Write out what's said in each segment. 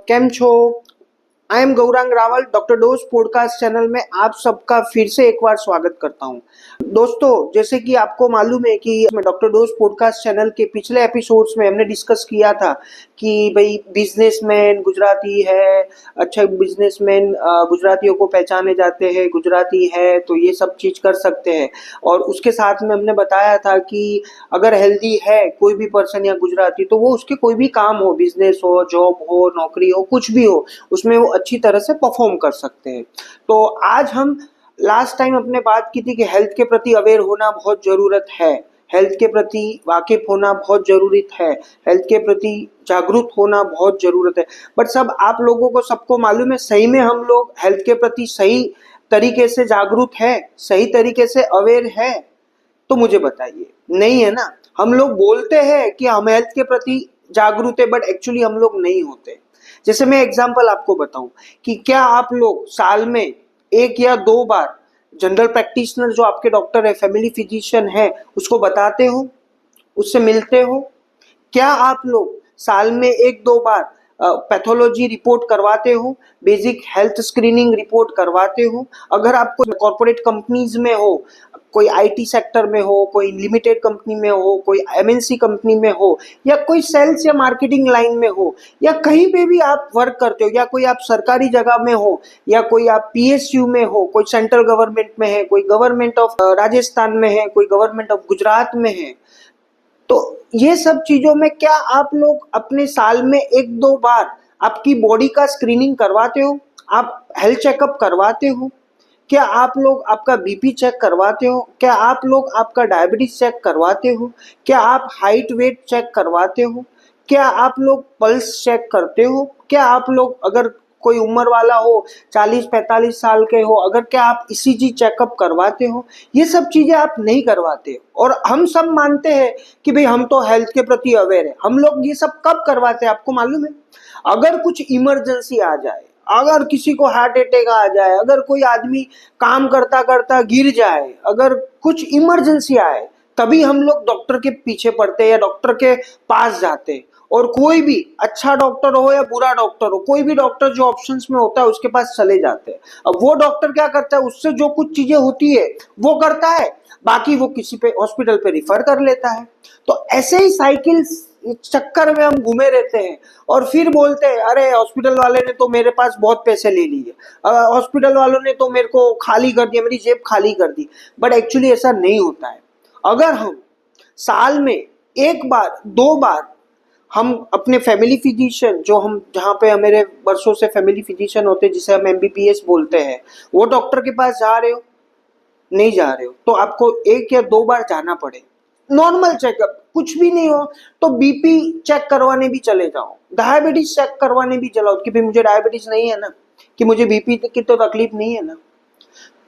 केम छो। I am Gaurang Rawal. Doctor dose podcast channel में आप सबका फिर से एक बार स्वागत करता हूं। दोस्तों, जैसे कि आपको मालूम है कि डॉक्टर डोज पॉडकास्ट चैनल के पिछले एपिसोड्स में हमने डिस्कस किया था कि भाई बिजनेसमैन गुजराती है, अच्छा बिजनेसमैन गुजरातियों को पहचाने जाते हैं, गुजराती है तो ये सब चीज कर सकते हैं। और उसके साथ में हमने बताया था कि अगर हेल्दी है कोई भी पर्सन या गुजराती तो वो उसके कोई भी काम हो, बिजनेस हो, जॉब हो, नौकरी हो, कुछ भी हो, उसमें वो अच्छी तरह से परफॉर्म कर सकते हैं। तो आज हम लास्ट टाइम अपने बात की थी कि हेल्थ के प्रति अवेयर होना बहुत जरूरत है, हेल्थ के प्रति वाकिफ होना बहुत जरूरी है, हेल्थ के प्रति जागरूक होना बहुत जरूरत है। बट सब आप लोगों को सबको मालूम है, सही में हम लोग हेल्थ के प्रति सही तरीके से जागरूक है, सही तरीके से अवेयर है? तो मुझे बताइए, नहीं है ना। हम लोग बोलते हैं कि हम हेल्थ के प्रति जागरूक है, बट एक्चुअली हम लोग नहीं होते। जैसे मैं एग्जांपल आपको बताऊं कि क्या आप लोग साल में एक या दो बार जनरल प्रैक्टिशनर जो आपके डॉक्टर है, फैमिली फिजिशियन है, उसको बताते हो, उससे मिलते हो? क्या आप लोग साल में एक दो बार पैथोलॉजी रिपोर्ट करवाते हो, बेसिक हेल्थ स्क्रीनिंग रिपोर्ट करवाते हो? अगर आप कोई कॉर्पोरेट कंपनीज में हो, कोई आईटी सेक्टर में हो, कोई लिमिटेड कंपनी में हो, कोई एमएनसी कंपनी में हो, या कोई सेल्स या मार्केटिंग लाइन में हो, या कहीं पे भी आप वर्क करते हो, या कोई आप सरकारी जगह में हो, या कोई आप पीएसयू में हो, कोई सेंट्रल गवर्नमेंट में है, कोई गवर्नमेंट ऑफ राजस्थान में है, कोई गवर्नमेंट ऑफ गुजरात में है, तो ये सब चीजों में क्या आप लोग अपने साल में एक दो बार आपकी बॉडी का स्क्रीनिंग करवाते हो? आप हेल्थ चेकअप करवाते हो? क्या आप लोग आपका बीपी चेक करवाते हो? क्या आप लोग आपका डायबिटीज चेक करवाते हो? क्या आप हाइट वेट चेक करवाते हो? क्या आप लोग पल्स चेक करते हो? क्या आप लोग अगर कोई उम्र वाला हो, 40-45 साल के हो, अगर क्या आप ईसीजी चेकअप करवाते हो? ये सब चीजें आप नहीं करवाते। और हम सब मानते हैं कि भाई हम तो हेल्थ के प्रति अवेयर है। हम लोग ये सब कब करवाते हैं आपको मालूम है? अगर कुछ इमरजेंसी आ जाए, अगर किसी को हार्ट अटैक आ जाए, अगर कोई आदमी काम करता करता गिर जाए, अगर कुछ इमरजेंसी आए, तभी हम लोग डॉक्टर के पीछे पड़ते हैं या डॉक्टर के पास जाते हैं। और कोई भी अच्छा डॉक्टर हो या बुरा डॉक्टर हो, कोई भी डॉक्टर जो ऑप्शंस में होता है उसके पास चले जाते हैं। अब वो डॉक्टर क्या करता है, उससे जो कुछ चीजें होती है वो करता है, बाकी वो किसी पे हॉस्पिटल पे रिफर कर लेता है। तो ऐसे ही साइकिल चक्कर में हम घूमे रहते हैं और फिर बोलते हैं अरे हॉस्पिटल वाले ने तो मेरे पास बहुत पैसे ले लिए, हॉस्पिटल वालों ने तो मेरे को खाली कर दिया, मेरी जेब खाली कर दी। बट एक्चुअली ऐसा नहीं होता है। अगर हम साल में एक बार दो बार हम अपने फैमिली फिजिशियन, जो हम जहाँ पे मेरे वर्षों से फैमिली फिजिशियन होते हैं, जिसे हम एमबीपीएस बोलते हैं, वो डॉक्टर के पास जा रहे हो, नहीं जा रहे हो, तो आपको एक या दो बार जाना पड़े। नॉर्मल चेकअप, कुछ भी नहीं हो तो बीपी चेक करवाने भी चले जाओ, डायबिटीज चेक करवाने भी चलाओ कि भाई मुझे डायबिटीज नहीं है ना, कि मुझे बीपी की तो तकलीफ नहीं है ना।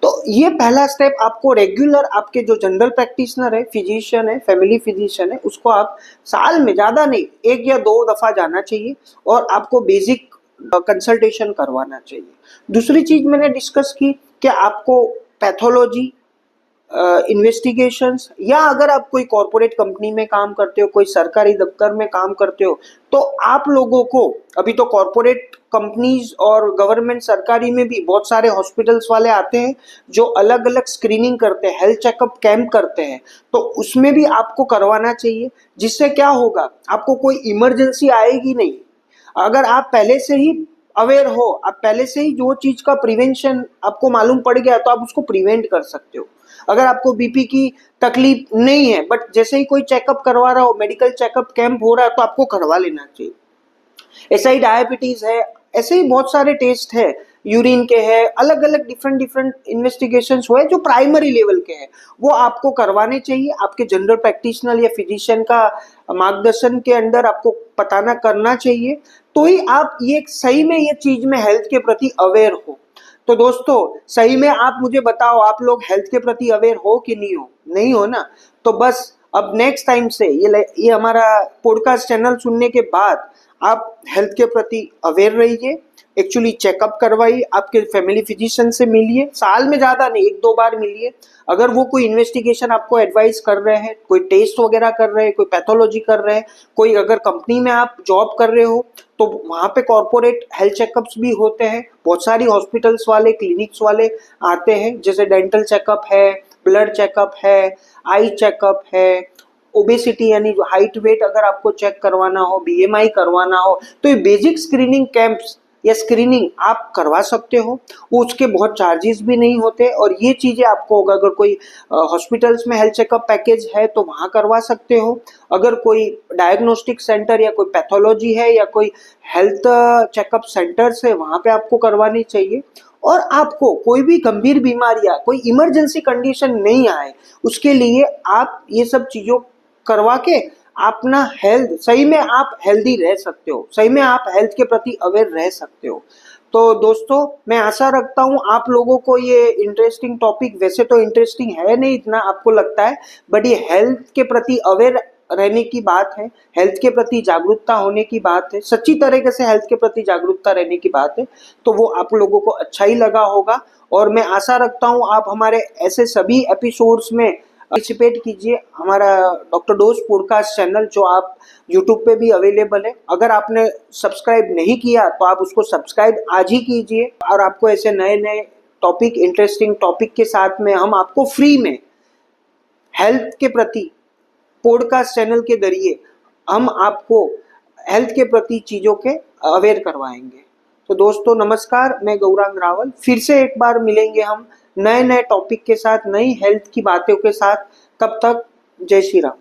तो ये पहला स्टेप आपको रेगुलर आपके जो जनरल प्रैक्टिशनर है, फिजिशियन है, फैमिली फिजिशियन है, उसको आप साल में ज्यादा नहीं एक या दो दफा जाना चाहिए और आपको बेसिक कंसल्टेशन करवाना चाहिए। दूसरी चीज मैंने डिस्कस की कि आपको पैथोलॉजी इन्वेस्टिगेशंस, या अगर आप कोई कॉर्पोरेट कंपनी में काम करते हो, कोई सरकारी दफ्तर में काम करते हो, तो आप लोगों को अभी तो कॉर्पोरेट कंपनीज और गवर्नमेंट सरकारी में भी बहुत सारे हॉस्पिटल्स वाले आते हैं जो अलग अलग स्क्रीनिंग करते हैं, हेल्थ चेकअप कैंप करते हैं, तो उसमें भी आपको करवाना चाहिए। जिससे क्या होगा, आपको कोई इमरजेंसी आएगी नहीं। अगर आप पहले से ही अवेयर हो, आप पहले से ही जो चीज का प्रिवेंशन आपको मालूम पड़ गया, तो आप उसको प्रिवेंट कर सकते हो। अगर आपको बीपी की तकलीफ नहीं है, बट जैसे ही कोई चेकअप करवा रहा हो, मेडिकल चेकअप कैंप हो रहा है, तो आपको करवा लेना चाहिए। ऐसा ही डायबिटीज है, ऐसे ही बहुत सारे टेस्ट है, यूरिन के हैं, अलग अलग डिफरेंट इन्वेस्टिगेशंस हुए जो प्राइमरी लेवल के हैं, वो आपको करवाने चाहिए। आपके जनरल प्रैक्टिशनर या फिजिशियन का मार्गदर्शन के अंडर आपको पताना करना चाहिए, तो ही आप ये सही में ये चीज में हेल्थ के प्रति अवेयर हो। तो दोस्तों, सही में आप मुझे बताओ, आप लोग हेल्थ के प्रति अवेयर हो कि नहीं हो? नहीं हो ना? तो बस अब नेक्स्ट टाइम से ये हमारा पॉडकास्ट चैनल सुनने के बाद आप हेल्थ के प्रति अवेयर रहिए, एक्चुअली चेकअप करवाइए, आपके फैमिली फिजिशियन से मिलिए, साल में ज़्यादा नहीं 1-2 बार मिलिए। अगर वो कोई इन्वेस्टिगेशन आपको एडवाइस कर रहे हैं, कोई टेस्ट वगैरह कर रहे हैं, कोई पैथोलॉजी कर रहे हैं, कोई अगर कंपनी में आप जॉब कर रहे हो तो वहाँ पे कॉर्पोरेट हेल्थ चेकअप्स भी होते हैं। बहुत सारी हॉस्पिटल्स वाले, क्लिनिक्स वाले आते हैं, जैसे डेंटल चेकअप है, ब्लड चेकअप है, आई चेकअप है, ओबेसिटी यानी जो हाइट वेट अगर आपको चेक करवाना हो, बीएमआई करवाना हो, तो ये बेसिक स्क्रीनिंग कैंप्स या स्क्रीनिंग आप करवा सकते हो। उसके बहुत चार्जेस भी नहीं होते और ये चीज़ें आपको अगर कोई हॉस्पिटल्स में हेल्थ चेकअप पैकेज है तो वहाँ करवा सकते हो। अगर कोई डायग्नोस्टिक सेंटर या कोई पैथोलॉजी है या कोई हेल्थ चेकअप सेंटर्स है वहाँ पे आपको करवानी चाहिए। और आपको कोई भी गंभीर बीमारी या कोई इमरजेंसी कंडीशन नहीं आए उसके लिए आप ये सब चीज़ों करवा के अपना हेल्थ सही में आप हेल्दी रह सकते हो, सही में आप हेल्थ के प्रति अवेयर रह सकते हो। तो दोस्तों मैं आशा रखता हूँ आप लोगों को ये इंटरेस्टिंग टॉपिक, वैसे तो इंटरेस्टिंग है नहीं इतना आपको लगता है, बट ये हेल्थ के प्रति अवेयर रहने की बात है, हेल्थ के प्रति जागरूकता होने की बात है, सच्ची तरीके से हेल्थ के प्रति जागरूकता रहने की बात है। तो वो आप लोगों को अच्छा ही लगा होगा और मैं आशा रखता हूँ आप हमारे ऐसे सभी एपिसोड्स में पार्टिसिपेट कीजिए। हमारा डॉक्टर डोज पॉडकास्ट चैनल जो आप यूट्यूब पे भी अवेलेबल है, अगर आपने सब्सक्राइब नहीं किया तो आप उसको सब्सक्राइब आज ही कीजिए और आपको ऐसे नए नए टॉपिक, इंटरेस्टिंग टॉपिक के साथ में हम आपको फ्री में हेल्थ के प्रति पॉडकास्ट चैनल के जरिए हम आपको हेल्थ के प्रति चीज़ों के अवेयर करवाएंगे। तो दोस्तों नमस्कार, मैं गौरांग रावल, फिर से एक बार मिलेंगे हम नए नए टॉपिक के साथ, नई हेल्थ की बातों के साथ। तब तक जय श्री राम।